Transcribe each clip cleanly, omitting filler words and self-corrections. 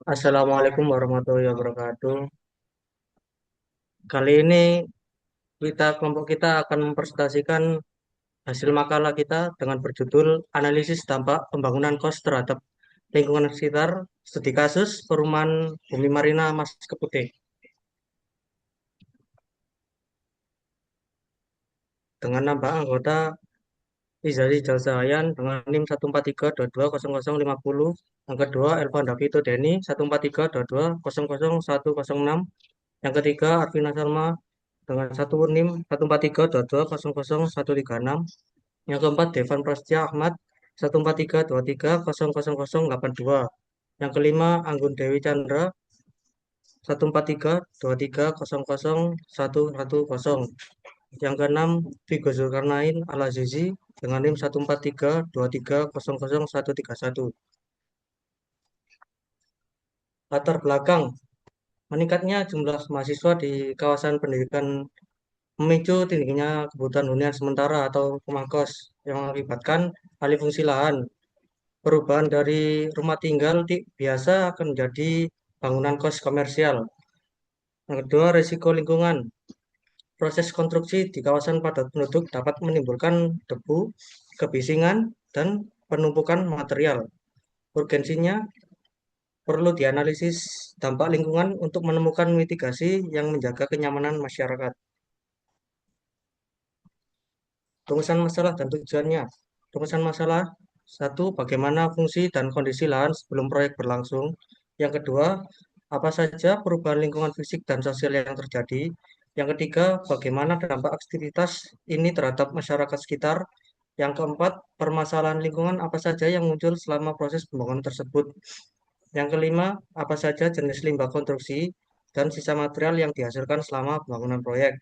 Assalamualaikum warahmatullahi wabarakatuh. Kali ini kelompok kita akan mempresentasikan hasil makalah kita dengan berjudul Analisis Dampak Pembangunan Kos Terhadap Lingkungan Sekitar Studi Kasus Perumahan Bumi Marina Mas Keputih dengan nambah anggota Izari Jalsahayan dengan NIM 143220050. Yang kedua Elvan Davito Deni 14322000106. Yang ketiga Arvina Salma dengan satu NIM 14322000136. Yang keempat, Devan Prasetya Ahmad 14323000082. Yang kelima, Anggun Dewi Chandra 14323000110. Yang keenam, Vigo Zulkarnain Al-Azizi dengan NIM 14323000131. Latar belakang meningkatnya jumlah mahasiswa di kawasan pendidikan memicu tingginya kebutuhan hunian sementara atau rumah kos yang mengakibatkan alih fungsi lahan. Perubahan dari rumah tinggal biasa akan menjadi bangunan kos komersial. Yang kedua, risiko lingkungan. Proses konstruksi di kawasan padat penduduk dapat menimbulkan debu, kebisingan, dan penumpukan material. Urgensinya perlu dianalisis dampak lingkungan untuk menemukan mitigasi yang menjaga kenyamanan masyarakat. Rumusan masalah dan tujuannya. Rumusan masalah satu, bagaimana fungsi dan kondisi lahan sebelum proyek berlangsung. Yang kedua, apa saja perubahan lingkungan fisik dan sosial yang terjadi. Yang ketiga, bagaimana dampak aktivitas ini terhadap masyarakat sekitar. Yang keempat, permasalahan lingkungan apa saja yang muncul selama proses pembangunan tersebut. Yang kelima, apa saja jenis limbah konstruksi dan sisa material yang dihasilkan selama pembangunan proyek.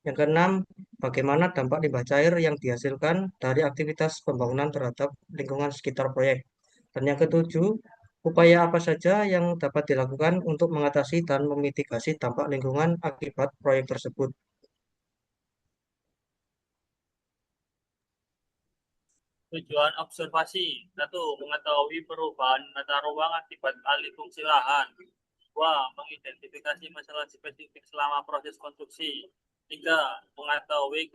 Yang keenam, bagaimana dampak limbah cair yang dihasilkan dari aktivitas pembangunan terhadap lingkungan sekitar proyek. Dan yang ketujuh, upaya apa saja yang dapat dilakukan untuk mengatasi dan memitigasi dampak lingkungan akibat proyek tersebut. Tujuan observasi. Satu, mengetahui perubahan tata ruang akibat alih fungsi lahan. Dua, mengidentifikasi masalah spesifik selama proses konstruksi. Tiga, mengetahui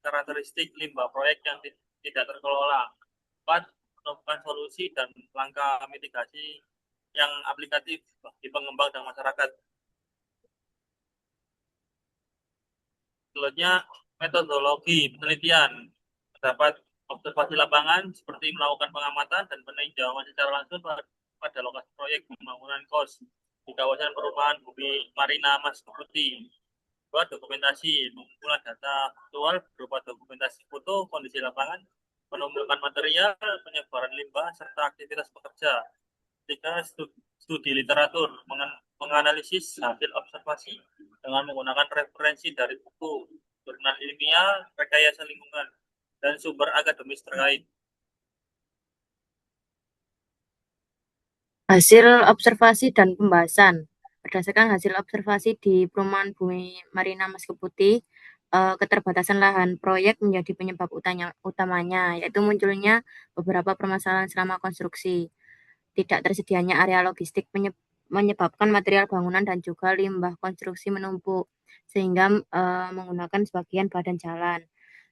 karakteristik limbah proyek yang tidak terkelola. Empat, menemukan solusi dan langkah mitigasi yang aplikatif bagi pengembang dan masyarakat. Selanjutnya, metodologi penelitian. Terdapat observasi lapangan seperti melakukan pengamatan dan peninjauan secara langsung pada lokasi proyek pembangunan kos di kawasan perumahan Bumi Marina Mas Putih. Dua, dokumentasi pengumpulan data aktual berupa dokumentasi foto kondisi lapangan, penumpukan material, penyebaran limbah, serta aktivitas pekerja. Tiga, studi literatur menganalisis hasil observasi dengan menggunakan referensi dari buku, jurnal ilmiah, rekayasa lingkungan, dan sumber akademis terkait. Hasil observasi dan pembahasan. Berdasarkan hasil observasi di Perumahan Bumi Marina Meski Putih, keterbatasan lahan proyek menjadi penyebab utamanya, yaitu munculnya beberapa permasalahan selama konstruksi. Tidak tersedianya area logistik menyebabkan material bangunan dan juga limbah konstruksi menumpuk, sehingga menggunakan sebagian badan jalan.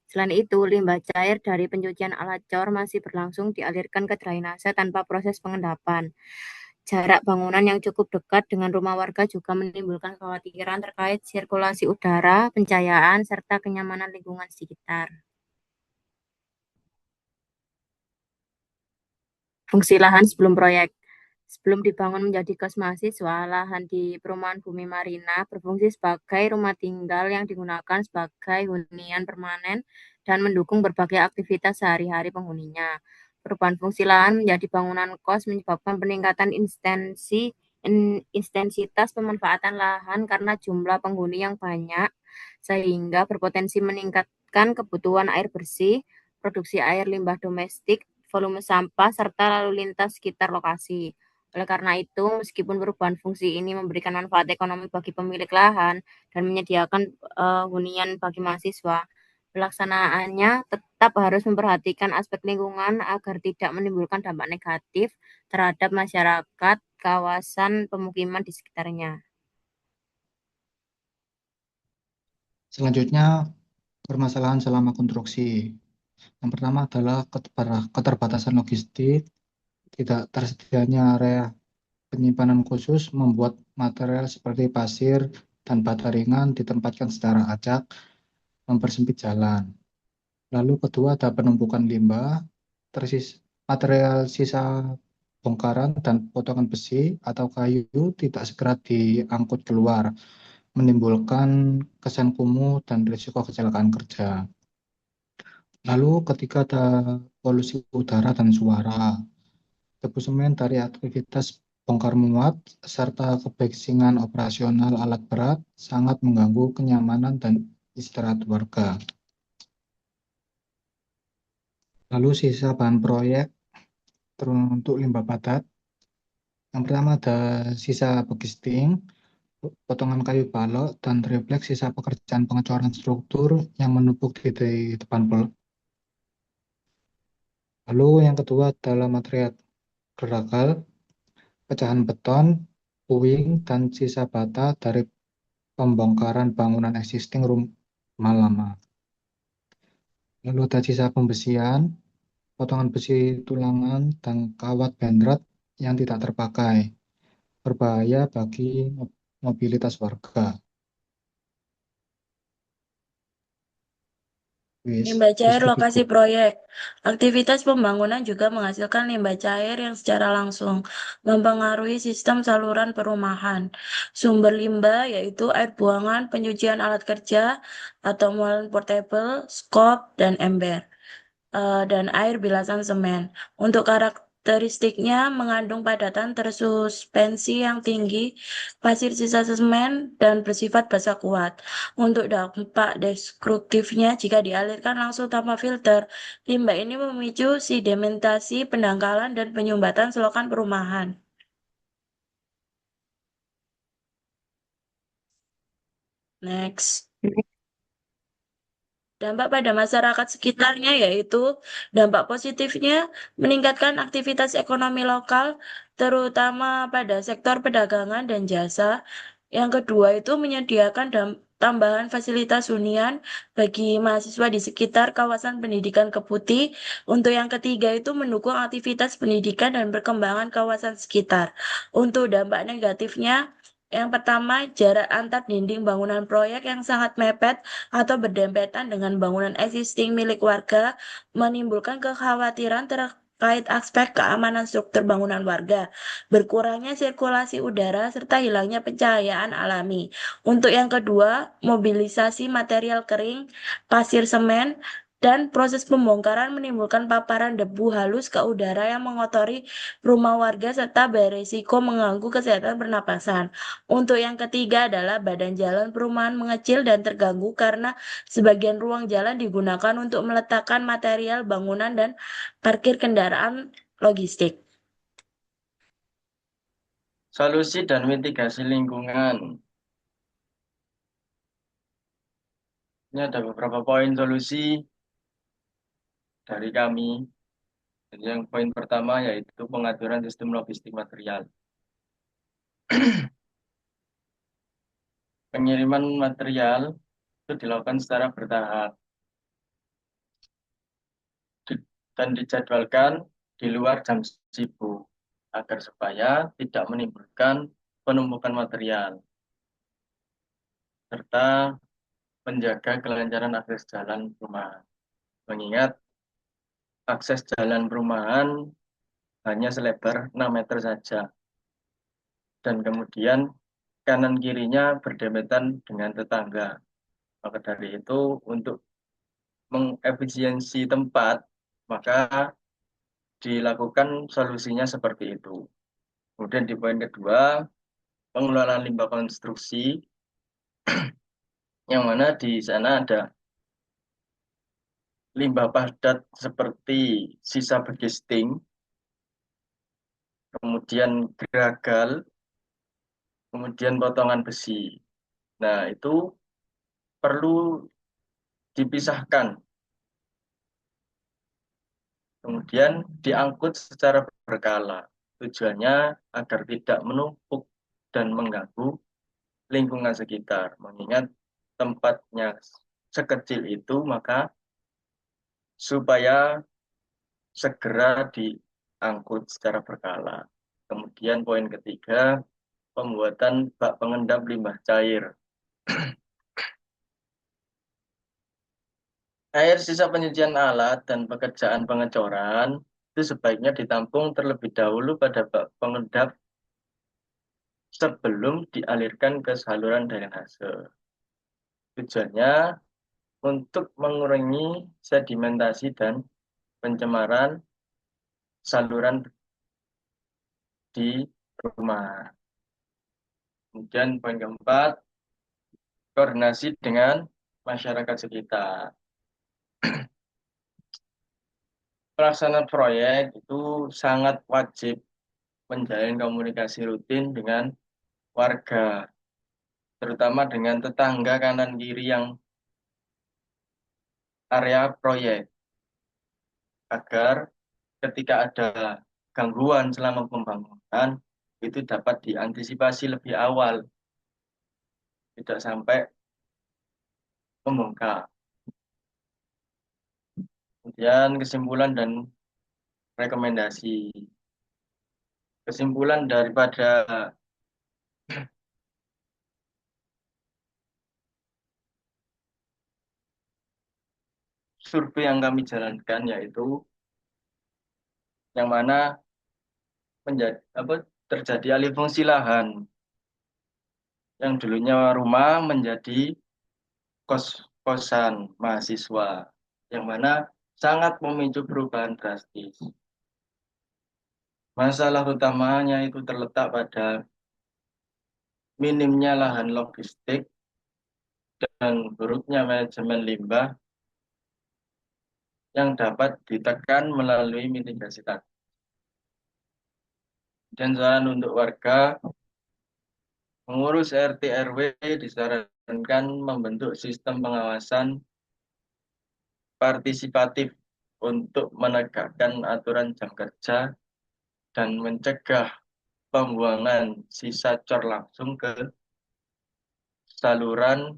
Selain itu, limbah cair dari pencucian alat cor masih berlangsung dialirkan ke drainase tanpa proses pengendapan. Jarak bangunan yang cukup dekat dengan rumah warga juga menimbulkan kekhawatiran terkait sirkulasi udara, pencahayaan, serta kenyamanan lingkungan sekitar. Fungsi lahan sebelum proyek. Sebelum dibangun menjadi kos mahasiswa, lahan di Perumahan Bumi Marina berfungsi sebagai rumah tinggal yang digunakan sebagai hunian permanen dan mendukung berbagai aktivitas sehari-hari penghuninya. Perubahan fungsi lahan menjadi bangunan kos menyebabkan peningkatan intensitas pemanfaatan lahan karena jumlah penghuni yang banyak, sehingga berpotensi meningkatkan kebutuhan air bersih, produksi air limbah domestik, volume sampah, serta lalu lintas sekitar lokasi. Oleh karena itu, meskipun perubahan fungsi ini memberikan manfaat ekonomi bagi pemilik lahan dan menyediakan hunian bagi mahasiswa, Pelaksanaannya tetap harus memperhatikan aspek lingkungan agar tidak menimbulkan dampak negatif terhadap masyarakat, kawasan pemukiman di sekitarnya. Selanjutnya, permasalahan selama konstruksi. Yang pertama adalah keterbatasan logistik, tidak tersedianya area penyimpanan khusus membuat material seperti pasir dan bata ringan ditempatkan secara acak, mempersempit jalan. Lalu kedua ada penumpukan limbah, material sisa bongkaran dan potongan besi atau kayu tidak segera diangkut keluar, menimbulkan kesan kumuh dan risiko kecelakaan kerja. Lalu ketiga ada polusi udara dan suara. Debu semen dari aktivitas bongkar muat serta kebisingan operasional alat berat sangat mengganggu kenyamanan dan istirahat warga. Lalu sisa bahan proyek untuk limbah padat. Yang pertama ada sisa begisting, potongan kayu balok, dan triplek sisa pekerjaan pengecoran struktur yang menumpuk di depan pelek. Lalu yang kedua adalah material geragal, pecahan beton, puing, dan sisa bata dari pembongkaran bangunan existing rumah lama. Lalu ada sisa pembesian, potongan besi tulangan, dan kawat benrat yang tidak terpakai, berbahaya bagi mobilitas warga. Limbah cair Deskripsi. lokasi proyek. Aktivitas pembangunan juga menghasilkan limbah cair yang secara langsung mempengaruhi sistem saluran perumahan. Sumber limbah yaitu air buangan, pencucian alat kerja atau molen portable, skop, dan ember. Dan air bilasan semen. Untuk karakteristiknya mengandung padatan tersuspensi yang tinggi, pasir sisa semen, dan bersifat basa kuat. Untuk dampak destruktifnya, jika dialirkan langsung tanpa filter, limbah ini memicu sedimentasi, pendangkalan, dan penyumbatan selokan perumahan. Next. Dampak pada masyarakat sekitarnya yaitu dampak positifnya meningkatkan aktivitas ekonomi lokal, terutama pada sektor perdagangan dan jasa. Yang kedua itu menyediakan tambahan fasilitas hunian bagi mahasiswa di sekitar kawasan pendidikan Keputih. Untuk yang ketiga itu mendukung aktivitas pendidikan dan perkembangan kawasan sekitar. Untuk dampak negatifnya, yang pertama, jarak antar dinding bangunan proyek yang sangat mepet atau berdempetan dengan bangunan existing milik warga menimbulkan kekhawatiran terkait aspek keamanan struktur bangunan warga, berkurangnya sirkulasi udara, serta hilangnya pencahayaan alami. Untuk yang kedua, mobilisasi material kering, pasir semen, dan proses pembongkaran menimbulkan paparan debu halus ke udara yang mengotori rumah warga serta berisiko mengganggu kesehatan pernapasan. Untuk yang ketiga adalah badan jalan perumahan mengecil dan terganggu karena sebagian ruang jalan digunakan untuk meletakkan material bangunan dan parkir kendaraan logistik. Solusi dan mitigasi lingkungan. Ini ada beberapa poin solusi dari kami. Jadi yang poin pertama yaitu pengaturan sistem logistik material. Pengiriman material itu dilakukan secara bertahap dan dijadwalkan di luar jam sibuk agar supaya tidak menimbulkan penumpukan material serta menjaga kelancaran akses jalan perumahan. Mengingat akses jalan perumahan hanya selebar 6 meter saja dan kemudian kanan kirinya berdempetan dengan tetangga. Maka dari itu untuk mengefisiensi tempat maka dilakukan solusinya seperti itu. Kemudian di poin kedua, pengelolaan limbah konstruksi yang mana di sana ada limbah padat seperti sisa begisting, kemudian geragal, kemudian potongan besi. Nah, itu perlu dipisahkan, kemudian diangkut secara berkala. Tujuannya agar tidak menumpuk dan mengganggu lingkungan sekitar. Mengingat tempatnya sekecil itu, maka supaya segera diangkut secara berkala. Kemudian poin ketiga, pembuatan bak pengendap limbah cair. Air sisa pencucian alat dan pekerjaan pengecoran itu sebaiknya ditampung terlebih dahulu pada bak pengendap sebelum dialirkan ke saluran drainase. Tujuannya untuk mengurangi sedimentasi dan pencemaran saluran di rumah. Kemudian poin keempat, koordinasi dengan masyarakat sekitar. Pelaksanaan proyek itu sangat wajib menjalin komunikasi rutin dengan warga, terutama dengan tetangga kanan kiri yang area proyek, agar ketika ada gangguan selama pembangunan itu dapat diantisipasi lebih awal, tidak sampai membongkar. Kemudian kesimpulan dan rekomendasi. Kesimpulan daripada survei yang kami jalankan yaitu yang mana terjadi alih fungsi lahan yang dulunya rumah menjadi kos-kosan mahasiswa, yang mana sangat memicu perubahan drastis. Masalah utamanya itu terletak pada minimnya lahan logistik dan buruknya manajemen limbah yang dapat ditekan melalui mitigasi tadi. Dan saran untuk warga, mengurus RT RW disarankan membentuk sistem pengawasan partisipatif untuk menegakkan aturan jam kerja dan mencegah pembuangan sisa cor langsung ke saluran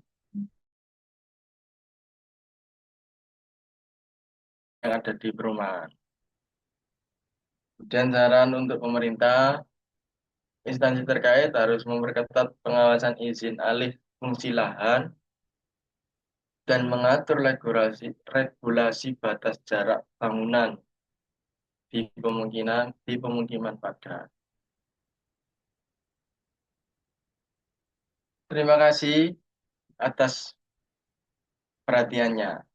yang ada di perumahan. Kemudian saran untuk pemerintah, instansi terkait harus memperketat pengawasan izin alih fungsi lahan dan mengatur regulasi batas jarak bangunan di pemukiman padat. Terima kasih atas perhatiannya.